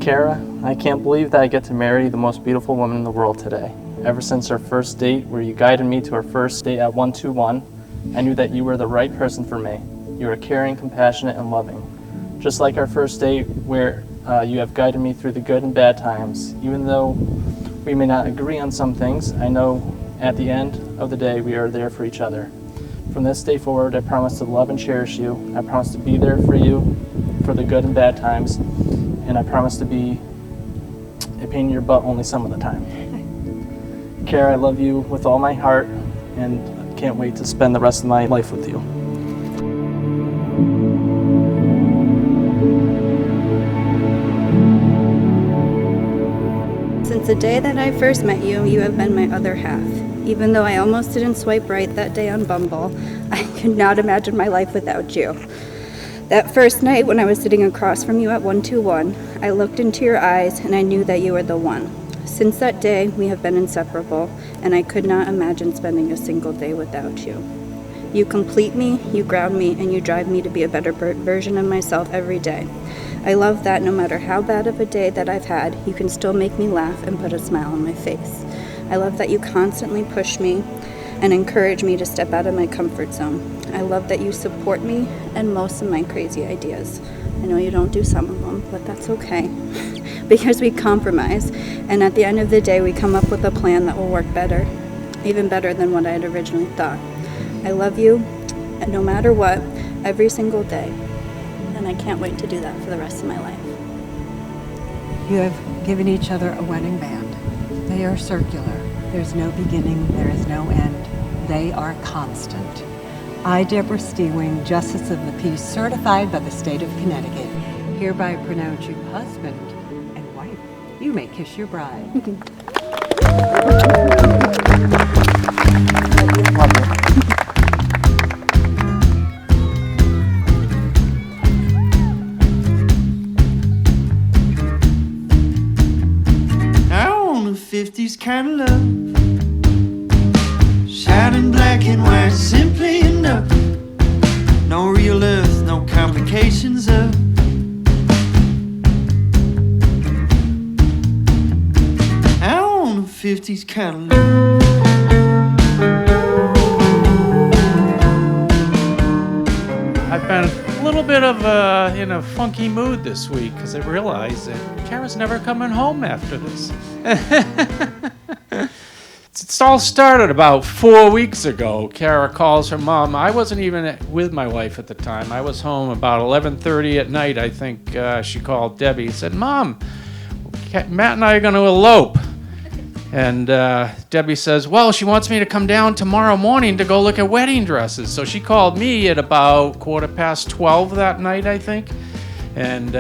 Cara, I can't believe that I get to marry the most beautiful woman in the world today. Ever since our first date, where you guided me to our first date at 121, I knew that you were the right person for me. You are caring, compassionate, and loving. Just like our first date, where you have guided me through the good and bad times. Even though we may not agree on some things, I know at the end of the day we are there for each other. From this day forward, I promise to love and cherish you. I promise to be there for you for the good and bad times. And I promise to be a pain in your butt only some of the time. Cara, I love you with all my heart, and I can't wait to spend the rest of my life with you. Since the day that I first met you, you have been my other half. Even though I almost didn't swipe right that day on Bumble, I could not imagine my life without you. That first night when I was sitting across from you at 121, I looked into your eyes and I knew that you were the one. Since that day, we have been inseparable, and I could not imagine spending a single day without you. You complete me, you ground me, and you drive me to be a better version of myself every day. I love that no matter how bad of a day that I've had, you can still make me laugh and put a smile on my face. I love that you constantly push me and encourage me to step out of my comfort zone. I love that you support me and most of my crazy ideas. I know you don't do some of them, but that's okay because we compromise, and at the end of the day we come up with a plan that will work better, even better than what I had originally thought. I love you, and no matter what, every single day, and I can't wait to do that for the rest of my life. You have given each other a wedding band. They are circular. There's no beginning, there is no end. They are constant. I, Deborah Steewing, Justice of the Peace, certified by the state of Connecticut, hereby pronounce you husband and wife. You may kiss your bride. I want a 50s kind of love, shining black and white, simply enough. No real earth, no complications of. I want a 50s kind of love. I've been a little bit of in a funky mood this week because I realized that Cara's never coming home after this. It's all started about 4 weeks ago. Cara calls her mom. I wasn't even with my wife at the time. I was home about 11:30 at night, I think. She called Debbie and said, "Mom, Matt and I are going to elope." And Debbie says, "Well, she wants me to come down tomorrow morning to go look at wedding dresses." So she called me at about 12:15 that night, I think. And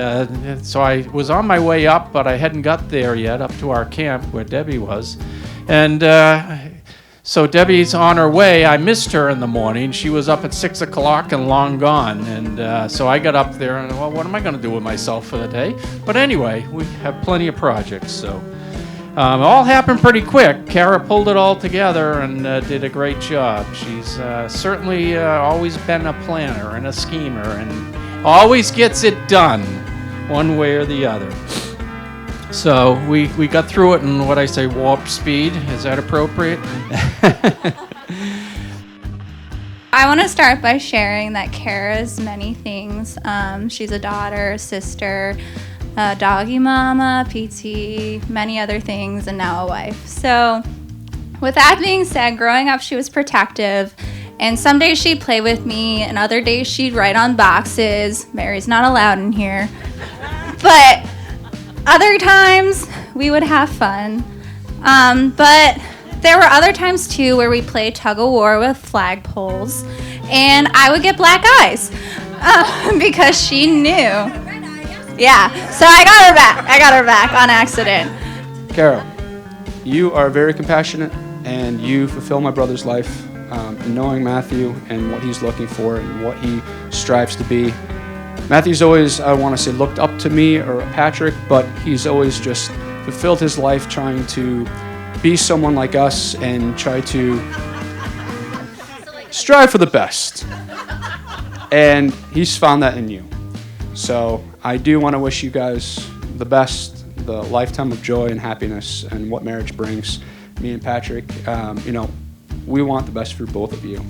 so I was on my way up, but I hadn't got there yet, up to our camp where Debbie was. And so Debbie's on her way. I missed her in the morning. She was up at 6 o'clock and long gone. And so I got up there and, well, what am I going to do with myself for the day? But anyway, we have plenty of projects. So it all happened pretty quick. Cara pulled it all together and did a great job. She's certainly always been a planner and a schemer and always gets it done one way or the other. So we got through it in what I say warp speed. Is that appropriate? I want to start by sharing that Cara's many things. She's a daughter, sister, doggy mama, PT, many other things, and now a wife. So with that being said, growing up she was protective, and some days she'd play with me and other days she'd write on boxes. Mary's not allowed in here. But other times we would have fun. But there were other times too where we played tug of war with flagpoles, and I would get black eyes because she knew. Yeah, so I got her back on accident. Cara, you are very compassionate, and you fulfill my brother's life in knowing Matthew and what he's looking for and what he strives to be. Matthew's always, I want to say, looked up to me or Patrick, but he's always just fulfilled his life trying to be someone like us and try to strive for the best. And he's found that in you. So I do want to wish you guys the best, the lifetime of joy and happiness and what marriage brings. Me and Patrick, we want the best for both of you.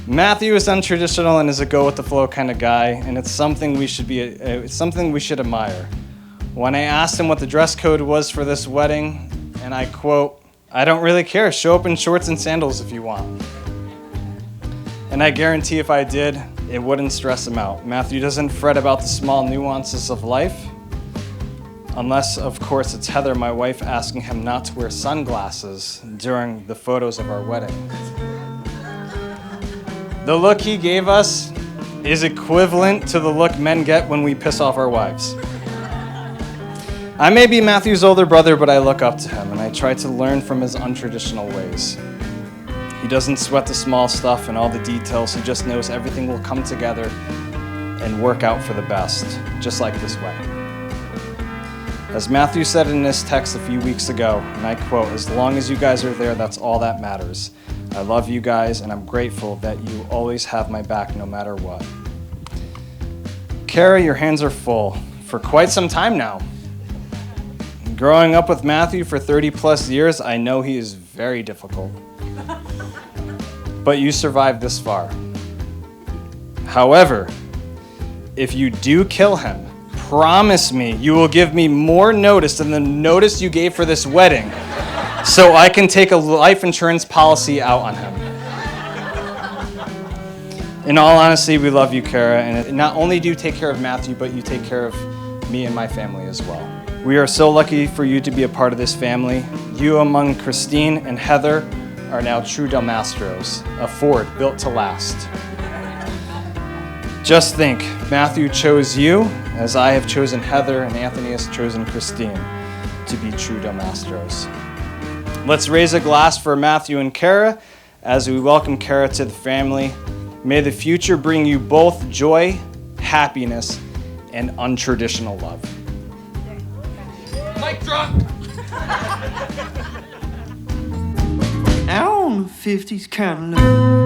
Matthew is untraditional and is a go-with-the-flow kind of guy, and it's something we should admire. When I asked him what the dress code was for this wedding, and I quote, "I don't really care, show up in shorts and sandals if you want." And I guarantee if I did, it wouldn't stress him out. Matthew doesn't fret about the small nuances of life, unless, of course, it's Heather, my wife, asking him not to wear sunglasses during the photos of our wedding. The look he gave us is equivalent to the look men get when we piss off our wives. I may be Matthew's older brother, but I look up to him, and I try to learn from his untraditional ways. He doesn't sweat the small stuff and all the details. He just knows everything will come together and work out for the best, just like this wedding. As Matthew said in this text a few weeks ago, and I quote, "As long as you guys are there, that's all that matters. I love you guys, and I'm grateful that you always have my back no matter what." Cara, your hands are full for quite some time now. Growing up with Matthew for 30 plus years, I know he is very difficult. But you survived this far. However, if you do kill him, promise me you will give me more notice than the notice you gave for this wedding, so I can take a life insurance policy out on him. In all honesty, we love you, Cara, and not only do you take care of Matthew, but you take care of me and my family as well. We are so lucky for you to be a part of this family. You, among Christine and Heather, are now true Del Mastros, a Ford built to last. Just think, Matthew chose you, as I have chosen Heather, and Anthony has chosen Christine to be true Del Mastros. Let's raise a glass for Matthew and Cara as we welcome Cara to the family. May the future bring you both joy, happiness, and untraditional love. Mic drop! I own 50s kind of love.